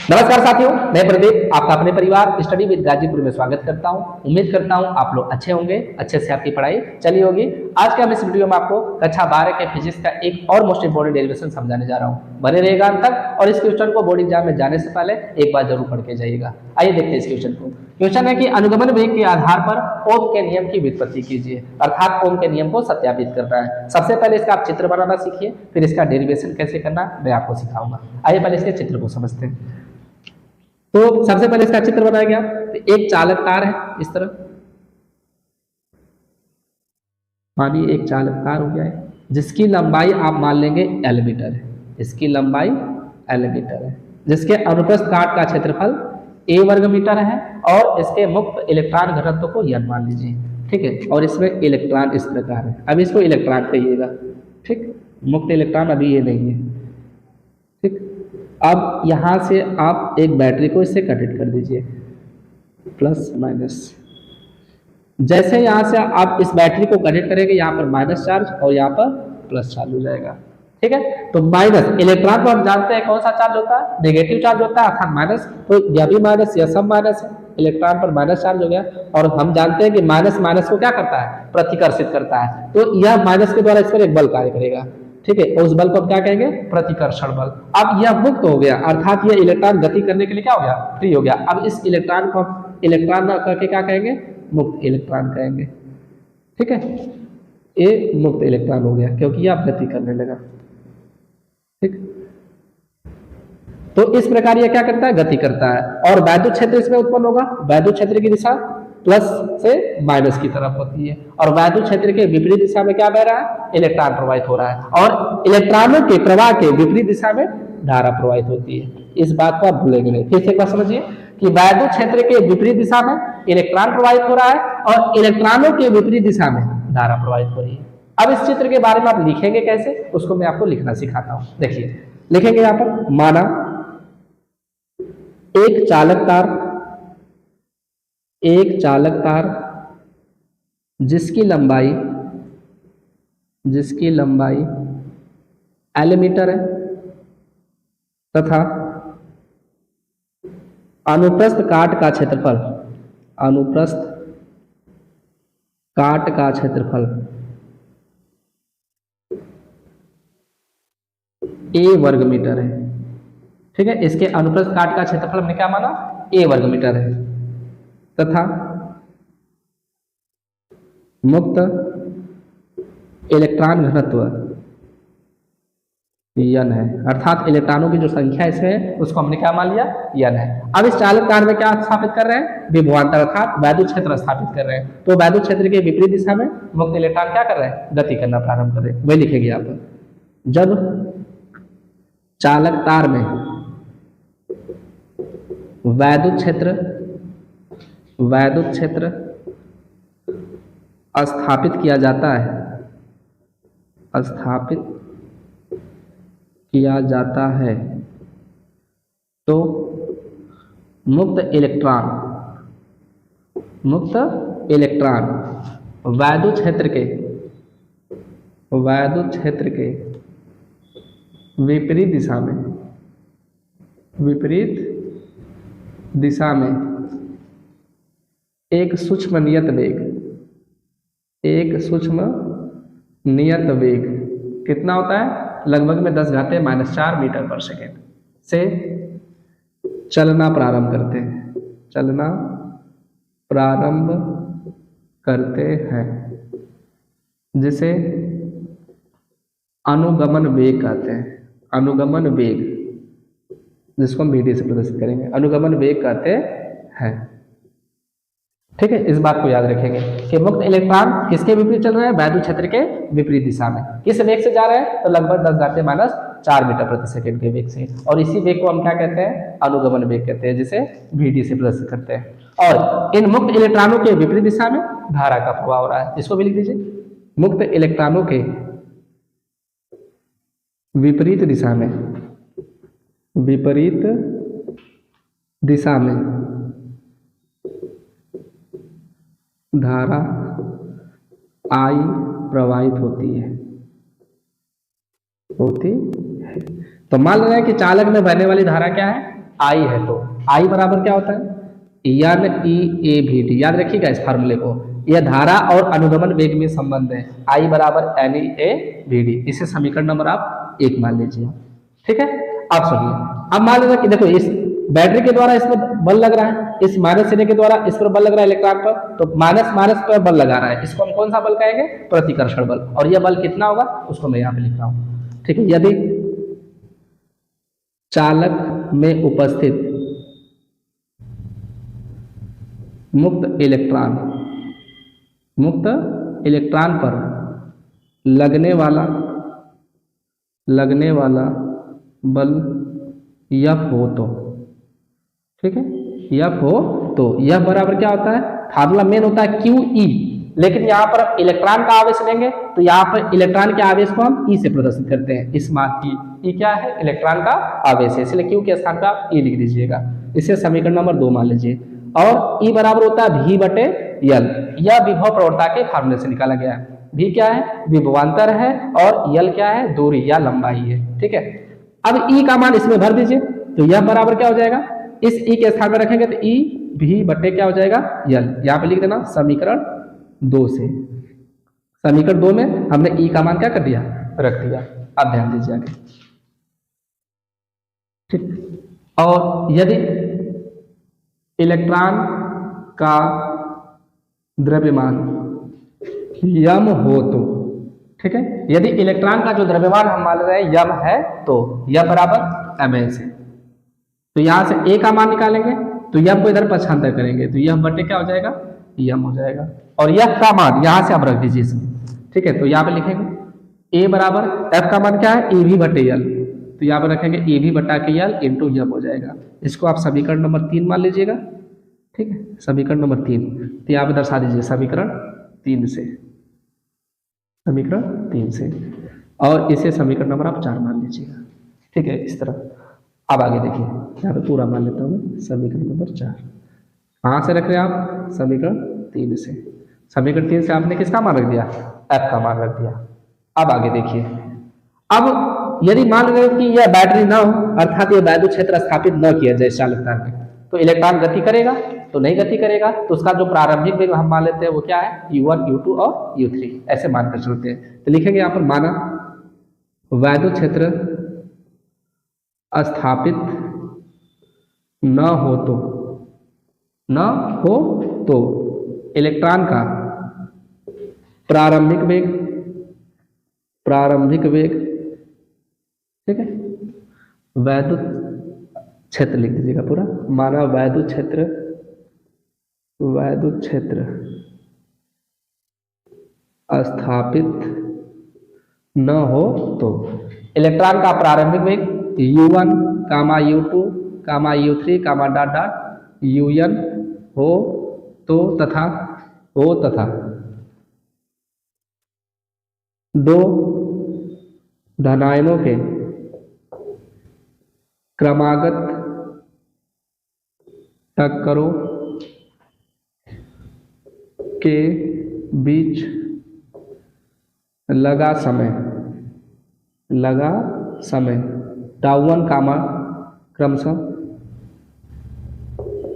नमस्कार साथियों, मैं प्रदीप आपका अपने परिवार स्टडी विद गाजीपुर में स्वागत करता हूं। उम्मीद करता हूं आप लोग अच्छे होंगे, अच्छे से आपकी पढ़ाई चली होगी। आज के हम इस वीडियो में आपको कक्षा 12 के फिजिक्स का एक और मोस्ट इंपोर्टेंट डेरिवेशन समझाने जा रहा हूं। बने रहेगा अंत तक और इस क्वेश्चन को बोर्ड एग्जाम में जाने से पहले एक बार जरूर पढ़ के जाइएगा। आइए देखते हैं इस क्वेश्चन को। क्वेश्चन है कि अनुगमन वेग के आधार पर ओम के नियम की व्युत्पत्ति कीजिए, अर्थात ओम के नियम को सत्यापित करना है। सबसे पहले इसका आप चित्र बनाना सीखिए, फिर इसका डेरिवेशन कैसे करना मैं आपको सिखाऊंगा। आइए पहले इसके चित्र को समझते हैं। तो सबसे पहले इसका चित्र बनाया गया, तो एक चालक तार है इस तरह, मानिए एक चालक तार हो गया है जिसकी लंबाई आप मान लेंगे एल मीटर है। इसकी लंबाई एल मीटर है, जिसके अनुप्रस्थ काट का क्षेत्रफल ए वर्ग मीटर है और इसके मुक्त इलेक्ट्रॉन घनत्व को n मान लीजिए, ठीक है। और इसमें इलेक्ट्रॉन इस प्रकार है, अब इसको इलेक्ट्रॉन कहिएगा, ठीक। मुक्त इलेक्ट्रॉन अभी ये नहीं है, ठीक। अब यहां से आप एक बैटरी को इससे कनेक्ट कर दीजिए, प्लस माइनस। जैसे यहां से आप इस बैटरी को कनेक्ट करेंगे, यहाँ पर माइनस चार्ज और यहाँ पर प्लस चार्ज हो जाएगा, ठीक है। तो माइनस इलेक्ट्रॉन को हम जानते हैं कौन सा चार्ज होता है, नेगेटिव चार्ज होता है, अर्थात माइनस। तो यह भी माइनस, यह सब माइनस है, इलेक्ट्रॉन पर माइनस चार्ज हो गया। और हम जानते हैं कि माइनस माइनस को क्या करता है, प्रतिकर्षित करता है। तो यह माइनस के द्वारा इस पर एक बल कार्य करेगा, ठीक है। और उस बल को हम क्या कहेंगे, प्रतिकर्षण बल। अब यह मुक्त हो गया, अर्थात यह इलेक्ट्रॉन गति करने के लिए क्या हो गया, फ्री हो गया। अब इस इलेक्ट्रॉन को इलेक्ट्रॉन करके क्या कहेंगे, मुक्त इलेक्ट्रॉन कहेंगे, ठीक है। ये मुक्त इलेक्ट्रॉन हो गया क्योंकि यह गति करने लगा, ठीक। तो इस प्रकार यह क्या करता है, गति करता है। और वैद्युत क्षेत्र इसमें उत्पन्न होगा। वैद्युत क्षेत्र की दिशा प्लस से माइनस की तरफ होती है और वैद्युत क्षेत्र के विपरीत दिशा में क्या बह रहा है, इलेक्ट्रॉन प्रवाहित हो रहा है। और इलेक्ट्रॉनों के प्रवाह के विपरीत दिशा में धारा प्रवाहित होती है। इस बात को आप भूलेंगे नहीं। फिर से एक बार समझिए कि वैद्युत क्षेत्र के विपरीत दिशा में इलेक्ट्रॉन प्रवाहित हो रहा है और इलेक्ट्रॉनों के विपरीत दिशा में धारा प्रवाहित हो रही है। अब इस चित्र के बारे में आप लिखेंगे कैसे, उसको मैं आपको लिखना सिखाता हूं। देखिए लिखेंगे यहां पर, माना एक चालक तार जिसकी लंबाई एल मीटर है तथा अनुप्रस्थ काट का क्षेत्रफल ए वर्ग मीटर है, ठीक है। इसके अनुप्रस्थ काट का क्षेत्रफल हमने क्या माना, ए वर्ग मीटर है तथा मुक्त इलेक्ट्रॉन घनत्व n है, अर्थात इलेक्ट्रॉनों की जो संख्या इसमें है उसको हमने क्या मान लिया, n है। अब इस चालक तार में क्या स्थापित कर रहे हैं, विभवांतर अर्थात वैद्युत क्षेत्र स्थापित कर रहे हैं। तो वैद्युत क्षेत्र के विपरीत दिशा में मुक्त इलेक्ट्रॉन क्या कर रहे हैं, गति करना प्रारंभ कर रहे हैं। वही लिखेंगे यहाँ पर, जब चालक तार में वैद्युत क्षेत्र स्थापित किया जाता है तो मुक्त इलेक्ट्रॉन वैद्युत क्षेत्र के विपरीत दिशा में एक सूक्ष्म नियत वेग कितना होता है, लगभग में 10⁻⁻⁴ मीटर पर सेकेंड से चलना प्रारंभ करते हैं, जिसे अनुगमन वेग कहते हैं। अनुगमन वेग, जिसको हम वीडियो से प्रदर्शित करेंगे, अनुगमन वेग कहते हैं, ठीक है। इस बात को याद रखेंगे कि मुक्त इलेक्ट्रॉन किसके विपरीत चल रहे हैं, वैद्युत क्षेत्र के विपरीत दिशा में। किस वेग से जा रहे हैं, तो लगभग 10⁻⁴ मीटर प्रति सेकंड के वेग से। और इसी वेग को हम क्या कहते हैं, अनुगमन वेग कहते हैं, जिसे वीडी से प्रदर्शित करते हैं। और इन मुक्त इलेक्ट्रॉनों के विपरीत दिशा में धारा का प्रवाह हो रहा है, इसको भी लिख दीजिए। मुक्त इलेक्ट्रॉनों के विपरीत दिशा में धारा I प्रवाहित होती है। तो मान लेना है कि चालक में बहने वाली धारा क्या है, आई है तो आई बराबर क्या होता है n e A v d, याद रखिएगा इस फार्मूले को, यह धारा और अनुगमन वेग में संबंध है, आई बराबर n e A v d, इसे समीकरण नंबर आप 1 मान लीजिए। ठीक है, अब सुनिए, अब मान लीजिए कि देखो इस बैटरी के द्वारा इसमें बल लग रहा है, इस माइनस सिरे के द्वारा इस पर बल लग रहा है इलेक्ट्रॉन पर, तो माइनस माइनस पर बल लगा रहा है, इसको हम कौन सा बल कहेंगे प्रतिकर्षण बल, और यह बल कितना होगा उसको मैं यहाँ पे लिख रहा हूँ। ठीक है, यदि चालक में उपस्थित मुक्त इलेक्ट्रॉन पर लगने वाला बल F हो तो, ठीक है, F हो तो यह बराबर क्या होता है, फार्मूला मेन होता है QE, लेकिन यहाँ पर हम इलेक्ट्रॉन का आवेश लेंगे तो यहाँ पर इलेक्ट्रॉन के आवेश को हम E से प्रदर्शित करते हैं, इस मान की E क्या है इलेक्ट्रॉन का आवेश है, इसलिए Q के स्थान पर आप E लिख दीजिएगा, इसे समीकरण नंबर 2 मान लीजिए। और E बराबर होता है V बटे L, यह विभव प्रवणता के फार्मूले से निकाला गया है। V क्या है विभवांतर है और L क्या है दूरी या लंबाई है। ठीक है, अब E का मान इसमें भर दीजिए तो यह बराबर क्या हो जाएगा, इस E के स्थान में रखेंगे तो E V बटे क्या हो जाएगा L, यहाँ पे लिख देना समीकरण 2 से, समीकरण 2 में हमने E का मान क्या कर दिया रख दिया। अब ध्यान दीजिए आगे, ठीक, और यदि इलेक्ट्रॉन का द्रव्यमान यम हो तो, ठीक है, यदि इलेक्ट्रॉन का जो द्रव्यमान हम मान रहे हैं यम है तो यह बराबर ms है, तो यहां से a का मान निकालेंगे तो यम को इधर पक्षांतर करेंगे तो यह बटे क्या हो जाएगा यम हो जाएगा, और यह का मान यहां से आप रख दीजिए इसमें। ठीक है, तो यहाँ पे लिखेंगे a बराबर f का मान क्या है ए वी बटे यल, तो यहाँ पर रखेंगे ए वी बटा के यल इंटू यम हो जाएगा, इसको आप समीकरण नंबर 3 मान लीजिएगा। ठीक है, समीकरण नंबर 3, तो यहाँ पे दर्शा दीजिए समीकरण 3 से, समीकरण 3 से, और इसे समीकरण नंबर आप 4 मान लीजिएगा। ठीक है, इस तरह। अब आगे देखिए, यहाँ पे पूरा मान लेता हूँ समीकरण नंबर 4, कहाँ से रख रहे हैं आप समीकरण 3 से, समीकरण 3 से आपने किसका मान रख दिया f का मान रख दिया। अब आगे देखिए, अब यदि मान लें कि यह बैटरी ना हो अर्थात यह वैद्युत क्षेत्र स्थापित न किया जाए चालकता में, तो इलेक्ट्रॉन गति करेगा तो नहीं गति करेगा, तो उसका जो प्रारंभिक वेग हम मान लेते हैं वो क्या है u1 u2 और u3 ऐसे मानकर चलते हैं। तो लिखेंगे यहाँ पर माना वैद्युत क्षेत्र स्थापित न हो तो इलेक्ट्रॉन का प्रारंभिक वेग, ठीक है, वैद्युत क्षेत्र लिख दीजिएगा पूरा, माना वैद्युत क्षेत्र स्थापित न हो तो इलेक्ट्रॉन का प्रारंभिक वेग u1, u2, u3, dot dot un हो तो तथा दो धनायनों के क्रमागत टक्करों के बीच लगा समय टाउ1 कामा क्रमशः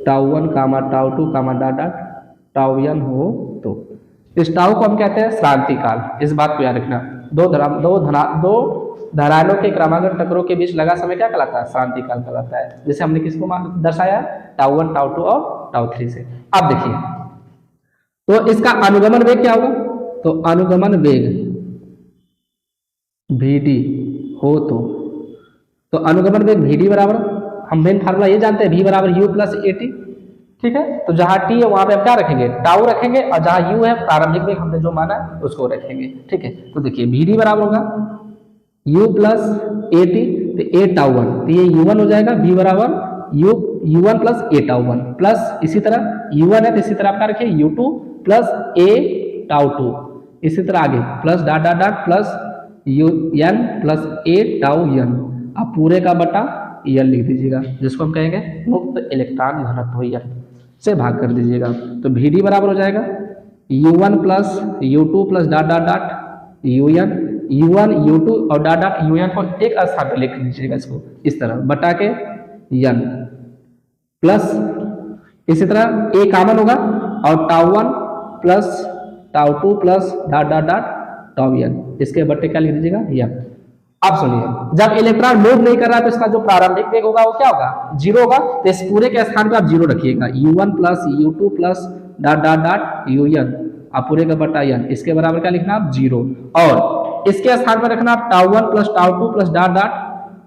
टाउ1 कामा टाउ2 कामा डॉट डॉट टाउन हो तो इस टाउ को हम कहते हैं श्रांति काल। इस बात को याद रखना, दो धाराओं के क्रमागत टक्करों के बीच लगा समय क्या कहलाता है श्रांति काल कहलाता है, जैसे हमने किसको दर्शाया टाउ1, टाउ2 और टाउ3 से। अब देखिए, तो इसका अनुगमन वेग क्या होगा, तो अनुगमन वेग Vd हो तो अनुगमन वेग Vd बराबर हम मेन फार्मूला ये जानते हैं V बराबर U प्लस AT। ठीक है, तो जहां T है वहां पे हम क्या रखेंगे टाउ रखेंगे, और जहां U है प्रारंभिक वेग हमने जो माना उसको रखेंगे। ठीक है, तो देखिए Vd बराबर होगा U प्लस AT, तो A टाउ1, तो ये U1 हो जाएगा, V बराबर U1 प्लस A टाउ1 प्लस इसी तरह U1 है तो इसी तरह आप क्या रखिए U2 प्लस A टाउ2, इसी तरह आगे plus dot dot dot plus UN plus A tau n, आप पूरे का बटा L लिख दीजिएगा, जिसको हम कहेंगे मुक्त इलेक्ट्रॉन घनत्व L से भाग कर दीजिएगा। तो Vd बराबर हो जाएगा U1 plus U2 plus dot dot dot UN, U1 U2 और डॉट डॉट UN को एक स्थान पर लिख दीजिएगा इसको इस तरह, बटा के n प्लस इसी तरह a कॉमन होगा और tau 1 plus tau 2 plus dot dot dot tau n, इसके बट्टे क्या लिख दीजिएगा n। अब सुनिए, जब इलेक्ट्रॉन मूव नहीं कर रहा है तो इसका जो प्रारंभिक वेग होगा वो क्या होगा, 0 होगा। तो इस पूरे के स्थान पे आप 0 रखिएगा, u1 plus u2 plus dot dot dot un, आप पूरे का बटा n, इसके बराबर क्या लिखना आप 0, और इसके स्थान पर रखना आप tau 1 plus tau 2 plus dot dot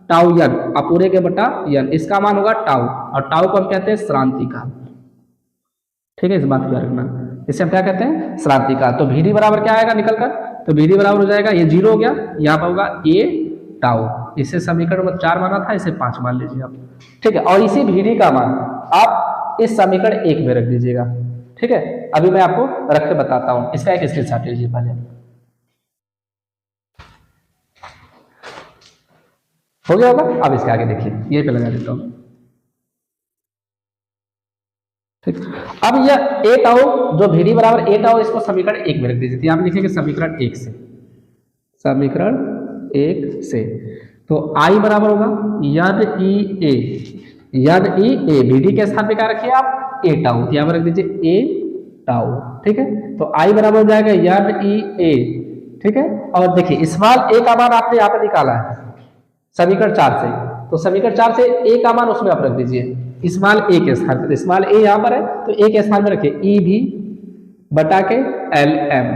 tau n, आप पूरे के बटा n, इसका मान होगा टाउ, और टाउ को हम कहते हैं श्रांति काल। ठीक है, इस बात को रखना, इसे हम क्या कहते हैं, श्रांति काल। तो vd बराबर क्या आएगा निकल कर, तो vd बराबर हो जाएगा, ये 0 हो गया, यहाँ पर होगा a टाउ, इसे समीकरण नंबर 4 माना था, इसे 5 मान लीजिए आप। ठीक है, और इसी vd का मान आप इस समीकरण 1 में रख दीजिएगा। ठीक है, अभी मैं आपको रख के बताता हूं, इसका एक स्क्रीनशॉट लीजिए पहले। हो गया होगा, अब इसके आगे देखिए, ये पे लगा देता हूं। ठीक, अब यह ए टाउ जो vd बराबर ए टाउ, इसको समीकरण 1 में रख दीजिए। यहाँ पे लिखेंगे समीकरण 1 से, समीकरण 1 से, तो I बराबर होगा यन ई ए, यन ई ए, vd के स्थान पे क्या रखिए आप ए टाउ, तो यहाँ पर रख दीजिए ए टाउ। ठीक है, तो I बराबर हो जाएगा यन ई ए। ठीक है, और देखिए स्मॉल a का मान आपने यहाँ पे निकाला है समीकरण 4 से, तो समीकरण 4 से a का मान उसमें आप रख दीजिए स्मॉल a के स्थान पे। स्मॉल a यहाँ पर है तो a के स्थान में रखिए ई भी बटा के एल एम,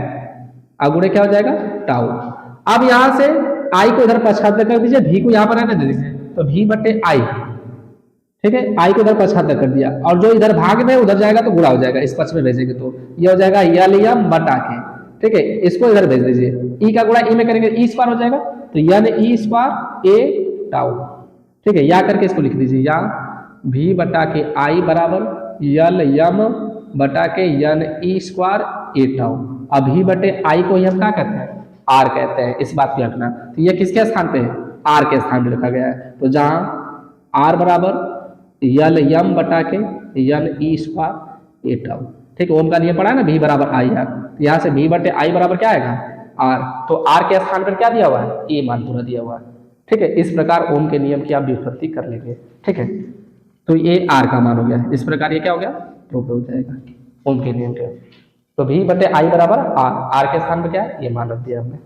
अगुणे क्या हो जाएगा टाउ। अब यहां से I को इधर पक्षांतर कर दीजिए, v को यहाँ पर रहने दे दीजिए, तो v बटे I। ठीक है, I को इधर पक्षांतर कर दिया, और जो इधर भाग में उधर जाएगा तो गुणा हो जाएगा, इस पक्ष में भेजेंगे तो ये हो जाएगा यल यम बटा के। ठीक है, इसको इधर भेज दीजिए, ई का गुणा ई में करेंगे ई स्क्वायर हो जाएगा, तो यन ई स्क्वायर ए टाउ। ठीक है, या करके इसको लिख दीजिए, या v बटा के I बराबर यल यम बटा के यन ई स्क्वायर ए टाउ। अब v बटे I को ही हम क्या कहते हैं, R कहते हैं, इस बात को रखना। तो ये किसके स्थान पे है, R के स्थान पे रखा गया है, तो जहां R बराबर यल यम बटा के यन ई स्क्वायर ए टाउ। ठीक है, ओम का नियम पढ़ा है ना, v बराबर आई आर, तो यहाँ से v बटे आई बराबर क्या आएगा R, तो R के स्थान पर क्या दिया हुआ है, ए मान पूरा दिया हुआ है। ठीक है, इस प्रकार ओम के नियम की आप व्युत्पत्ति कर लेंगे। ठीक है, तो ये R का मान हो गया, इस प्रकार ये क्या हो गया प्रूफ हो जाएगा ओम के नियम के। तो v बटे आई बराबर R, R के स्थान पर क्या है ये मान रख दिया हमने।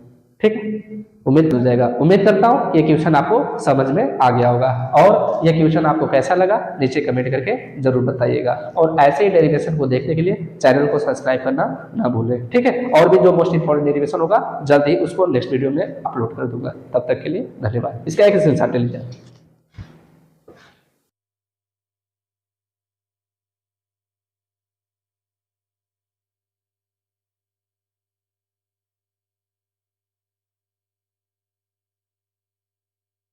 ठीक है, उम्मीद हो जाएगा, उम्मीद करता हूँ ये क्वेश्चन आपको समझ में आ गया होगा, और ये क्वेश्चन आपको कैसा लगा नीचे कमेंट करके जरूर बताइएगा, और ऐसे ही डेरिवेशन को देखने के लिए चैनल को सब्सक्राइब करना ना भूलें। ठीक है, और भी जो मोस्ट इंपोर्टेंट डेरिवेशन होगा जल्द ही उसको नेक्स्ट वीडियो में अपलोड कर दूंगा, तब तक के लिए धन्यवाद। इसका एक स्क्रीनशॉट ले लीजिए।